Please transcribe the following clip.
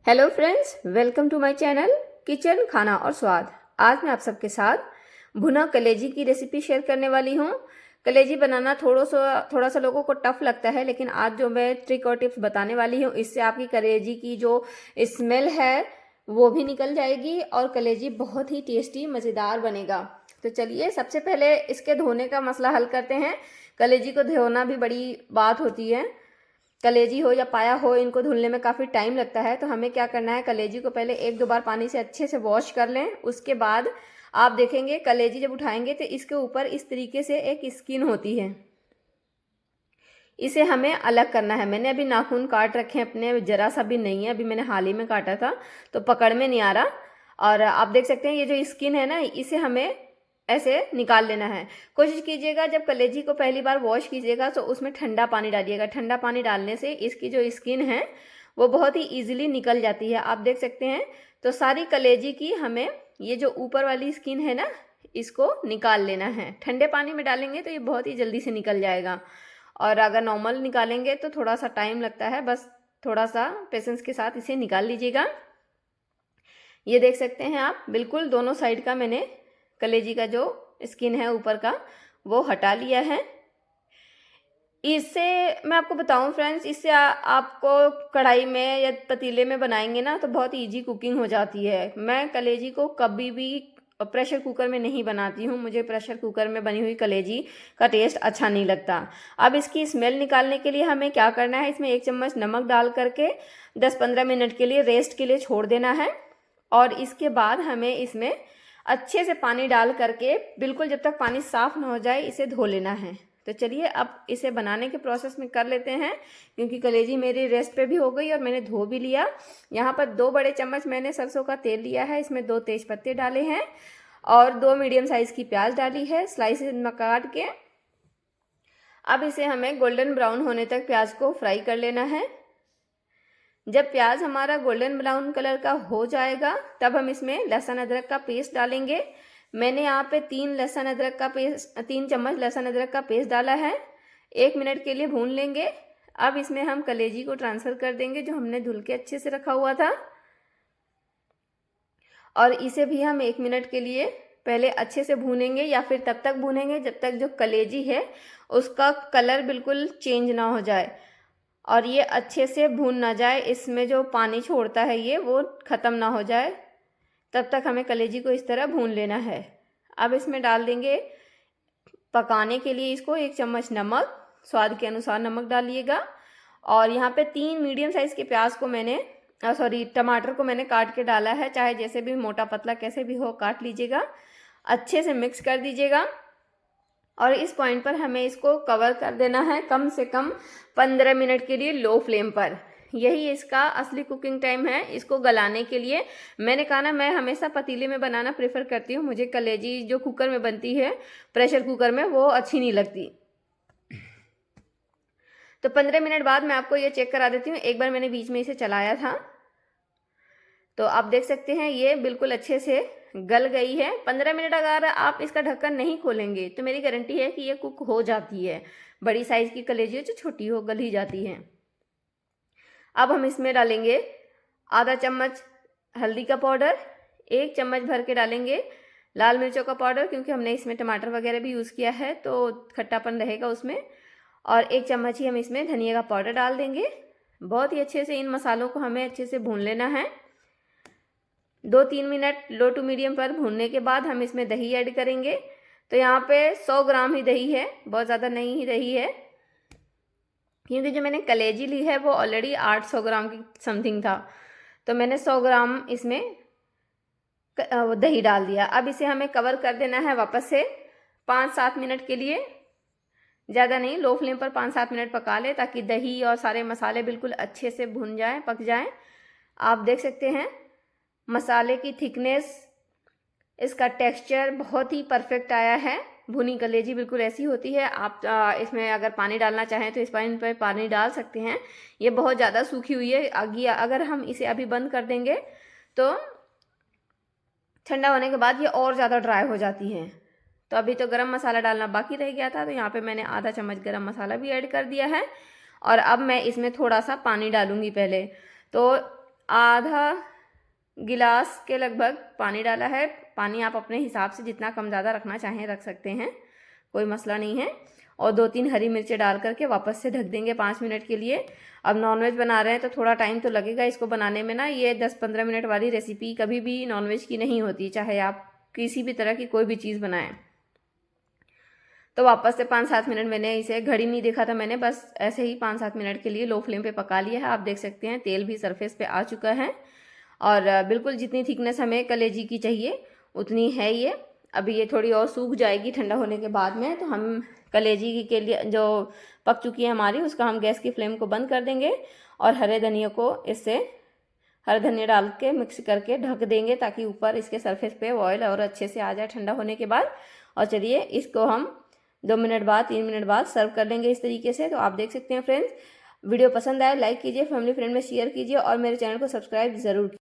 Hello friends, welcome to my channel kitchen खाना और स्वाद। आज मैं आप सबके साथ भुना कलेजी की रेसिपी शेयर करने वाली हूँ। कलेजी बनाना थोड़ा सा लोगों को टफ लगता है, लेकिन आज जो मैं ट्रिक और टिप्स बताने वाली हूँ इससे आपकी कलेजी की जो स्मेल है वो भी निकल जाएगी और कलेजी बहुत ही टेस्टी मज़ेदार बनेगा। तो चलिए सबसे पहले इसके धोने का मसला हल करते हैं। कलेजी को धोना भी बड़ी बात होती है। कलेजी हो या पाया हो, इनको धुलने में काफ़ी टाइम लगता है। तो हमें क्या करना है, कलेजी को पहले एक दो बार पानी से अच्छे से वॉश कर लें। उसके बाद आप देखेंगे कलेजी जब उठाएंगे तो इसके ऊपर इस तरीके से एक स्किन होती है, इसे हमें अलग करना है। मैंने अभी नाखून काट रखे हैं अपने, जरा सा भी नहीं है, अभी मैंने हाल ही में काटा था तो पकड़ में नहीं आ रहा। और आप देख सकते हैं ये जो स्किन है ना, इसे हमें ऐसे निकाल लेना है। कोशिश कीजिएगा जब कलेजी को पहली बार वॉश कीजिएगा तो उसमें ठंडा पानी डालिएगा। ठंडा पानी डालने से इसकी जो स्किन है वो बहुत ही ईजिली निकल जाती है। आप देख सकते हैं। तो सारी कलेजी की हमें ये जो ऊपर वाली स्किन है ना, इसको निकाल लेना है। ठंडे पानी में डालेंगे तो ये बहुत ही जल्दी से निकल जाएगा, और अगर नॉर्मल निकालेंगे तो थोड़ा सा टाइम लगता है। बस थोड़ा सा पेशेंस के साथ इसे निकाल लीजिएगा। ये देख सकते हैं आप, बिल्कुल दोनों साइड का मैंने कलेजी का जो स्किन है ऊपर का वो हटा लिया है। इससे मैं आपको बताऊं फ्रेंड्स, इससे आपको कढ़ाई में या पतीले में बनाएंगे ना तो बहुत इजी कुकिंग हो जाती है। मैं कलेजी को कभी भी प्रेशर कुकर में नहीं बनाती हूँ। मुझे प्रेशर कुकर में बनी हुई कलेजी का टेस्ट अच्छा नहीं लगता। अब इसकी स्मेल निकालने के लिए हमें क्या करना है, इसमें 1 चम्मच नमक डाल करके 10-15 मिनट के लिए रेस्ट के लिए छोड़ देना है। और इसके बाद हमें इसमें अच्छे से पानी डाल करके बिल्कुल जब तक पानी साफ ना हो जाए इसे धो लेना है। तो चलिए अब इसे बनाने के प्रोसेस में कर लेते हैं, क्योंकि कलेजी मेरी रेस्ट पे भी हो गई और मैंने धो भी लिया। यहाँ पर 2 बड़े चम्मच मैंने सरसों का तेल लिया है, इसमें 2 तेज पत्ते डाले हैं और 2 मीडियम साइज की प्याज डाली है स्लाइसेस में काट के। अब इसे हमें गोल्डन ब्राउन होने तक प्याज को फ्राई कर लेना है। जब प्याज हमारा गोल्डन ब्राउन कलर का हो जाएगा तब हम इसमें लहसुन अदरक का पेस्ट डालेंगे। मैंने यहाँ पे 3 चम्मच लहसुन अदरक का पेस्ट डाला है। 1 मिनट के लिए भून लेंगे। अब इसमें हम कलेजी को ट्रांसफ़र कर देंगे जो हमने धुल के अच्छे से रखा हुआ था, और इसे भी हम 1 मिनट के लिए पहले अच्छे से भूनेंगे, या फिर तब तक भूनेंगे जब तक जो कलेजी है उसका कलर बिल्कुल चेंज ना हो जाए और ये अच्छे से भून ना जाए। इसमें जो पानी छोड़ता है ये वो ख़त्म ना हो जाए, तब तक हमें कलेजी को इस तरह भून लेना है। अब इसमें डाल देंगे पकाने के लिए इसको 1 चम्मच नमक, स्वाद के अनुसार नमक डालिएगा। और यहाँ पे 3 मीडियम साइज़ के प्याज को मैंने टमाटर को मैंने काट के डाला है। चाहे जैसे भी मोटा पतला कैसे भी हो काट लीजिएगा। अच्छे से मिक्स कर दीजिएगा और इस पॉइंट पर हमें इसको कवर कर देना है कम से कम 15 मिनट के लिए लो फ्लेम पर। यही इसका असली कुकिंग टाइम है। इसको गलाने के लिए मैंने कहा ना, मैं हमेशा पतीले में बनाना प्रेफर करती हूँ। मुझे कलेजी जो कुकर में बनती है प्रेशर कुकर में वो अच्छी नहीं लगती। तो 15 मिनट बाद मैं आपको ये चेक करा देती हूँ। एक बार मैंने बीच में इसे चलाया था तो आप देख सकते हैं ये बिल्कुल अच्छे से गल गई है। 15 मिनट अगर आप इसका ढक्कन नहीं खोलेंगे तो मेरी गारंटी है कि ये कुक हो जाती है। बड़ी साइज़ की कलेजी हो जो छोटी हो गल ही जाती है। अब हम इसमें डालेंगे आधा चम्मच हल्दी का पाउडर, 1 चम्मच भर के डालेंगे लाल मिर्चों का पाउडर, क्योंकि हमने इसमें टमाटर वगैरह भी यूज़ किया है तो खट्टापन रहेगा उसमें। और 1 चम्मच ही हम इसमें धनिया का पाउडर डाल देंगे। बहुत ही अच्छे से इन मसालों को हमें अच्छे से भून लेना है। 2-3 मिनट लो टू मीडियम पर भूनने के बाद हम इसमें दही ऐड करेंगे। तो यहाँ पे 100 ग्राम ही दही है, बहुत ज़्यादा नहीं ही दही है, क्योंकि जो मैंने कलेजी ली है वो ऑलरेडी 800 ग्राम की समथिंग था, तो मैंने 100 ग्राम इसमें दही डाल दिया। अब इसे हमें कवर कर देना है वापस से 5-7 मिनट के लिए। ज़्यादा नहीं, लो फ्लेम पर 5-7 मिनट पका ले ताकि दही और सारे मसाले बिल्कुल अच्छे से भुन जाएँ, पक जाएँ। आप देख सकते हैं मसाले की थिकनेस, इसका टेक्सचर बहुत ही परफेक्ट आया है। भुनी कलेजी बिल्कुल ऐसी होती है। आप इसमें अगर पानी डालना चाहें तो इस पॉइंट पर पानी डाल सकते हैं। ये बहुत ज़्यादा सूखी हुई है। अगर हम इसे अभी बंद कर देंगे तो ठंडा होने के बाद ये और ज़्यादा ड्राई हो जाती है। तो अभी तो गरम मसाला डालना बाकी रह गया था, तो यहाँ पे मैंने आधा चम्मच गरम मसाला भी ऐड कर दिया है। और अब मैं इसमें थोड़ा सा पानी डालूँगी पहले। तो आधा गिलास के लगभग पानी डाला है। पानी आप अपने हिसाब से जितना कम ज़्यादा रखना चाहें रख सकते हैं, कोई मसला नहीं है। और 2-3 हरी मिर्चें डाल करके वापस से ढक देंगे 5 मिनट के लिए। अब नॉनवेज बना रहे हैं तो थोड़ा टाइम तो लगेगा इसको बनाने में ना। ये 10-15 मिनट वाली रेसिपी कभी भी नॉनवेज की नहीं होती, चाहे आप किसी भी तरह की कोई भी चीज़ बनाएं। तो वापस से 5-7 मिनट, मैंने इसे घड़ी नहीं देखा था मैंने, बस ऐसे ही 5-7 मिनट के लिए लो फ्लेम पे पका लिया है। आप देख सकते हैं तेल भी सरफेस पे आ चुका है और बिल्कुल जितनी थिकनेस हमें कलेजी की चाहिए उतनी है ये। अभी ये थोड़ी और सूख जाएगी ठंडा होने के बाद में, तो हम कलेजी के लिए जो पक चुकी है हमारी, उसका हम गैस की फ्लेम को बंद कर देंगे और हरे धनिया को हरा धनिया डाल के मिक्स करके ढक देंगे ताकि ऊपर इसके सरफेस पे ऑयल और अच्छे से आ जाए ठंडा होने के बाद। और चलिए इसको हम 2 मिनट बाद 3 मिनट बाद सर्व कर लेंगे इस तरीके से। तो आप देख सकते हैं फ्रेंड्स, वीडियो पसंद आए लाइक कीजिए, फैमिली फ्रेंड में शेयर कीजिए और मेरे चैनल को सब्सक्राइब ज़रूर कीजिए।